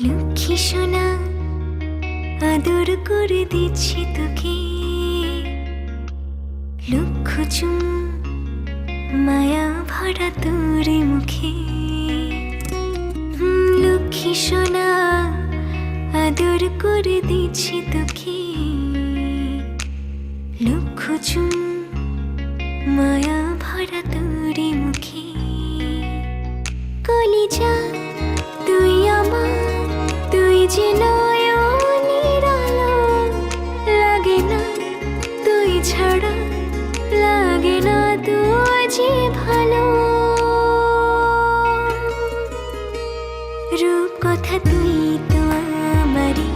লক্ষ্মী সোনা আদর করে দিচ্ছি তোকে, লক্ষ চুম মায়া ভরা তোর মুখে। লক্ষ্মী সোনা আদর করে দিচ্ছি তোকে, লক্ষ চুম মায়া ভরা তোর মুখে। কলিজা তুই আমার, তুই যে নয়নের আলো, লাগে না তুই ছাড়া, লাগে না তুই যে ভালো। রূপ কথা তুই তো আমারই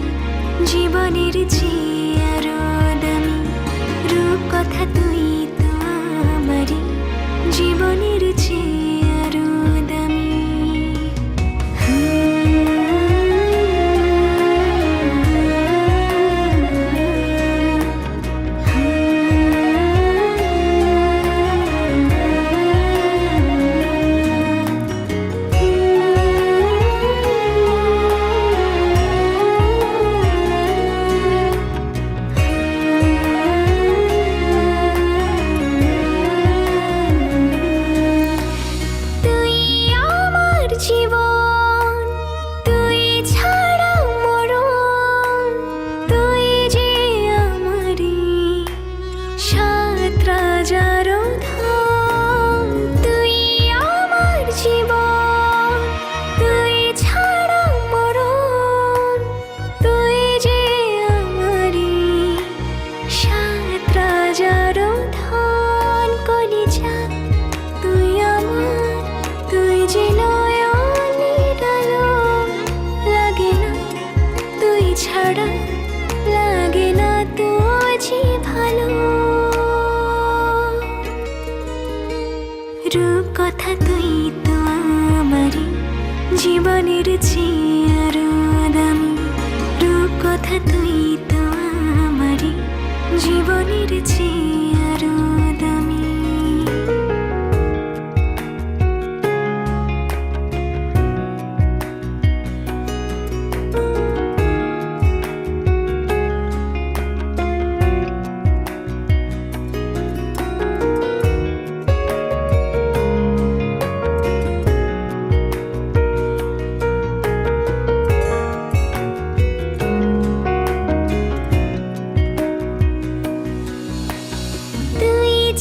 জীবনের চেয়ে আরো দামি, রূপ কথা তুই তো আমারই জীবনের চেয়ে আরো দামি। জীবন তুই ছাড়া মরণ, তুই যে আমারি সাত রাজার ধন। তুই আমার জীবন তুই ছাড়া মরণ, তুই যে আমারি সাত রাজার ধন। কলিজা তুই আমার, তুই যে ছাড়া, লাগে না তোর যে ভালো। রূপ কথা তুই তো আমারই জীবনের চেয়ে আরো দামি, রূপ কথা তুই তো আমারই জীবনের চেয়ে আরো দামি।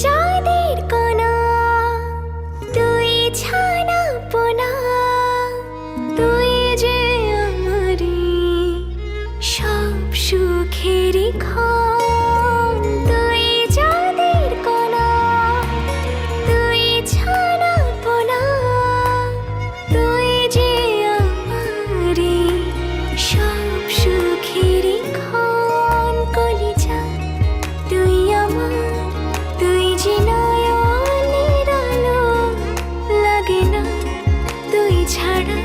চাঁদের কণা তুই ছানা পোনা, তুই যে আমারি সব সুখেরই ক্ষণ। তুই চাঁদের কণা তুই ছানা পোনা, তুই যে আমারি সব সুখেরই ক্ষণ। কলিজা তুই আমার, তুই যে নয়নের আলো, লাগে না তুই ছাড়া,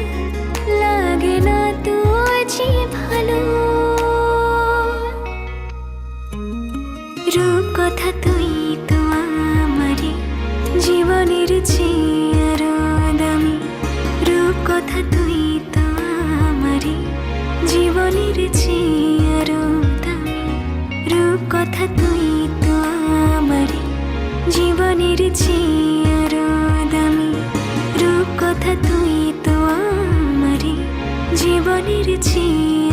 লাগে না তুই যে ভালো। রূপ কথা তুই তো আমারই জীবনের চেয়ে আরো দামি, রূপ কথা তুই তো আমারই জীবনের চেয়ে আরো দামি, রূপ কথা তুই তো আমারই জীবনের চেয়ে আরো দামি, রূপ কথা তুই তো আমারই জীবনের চেয়ে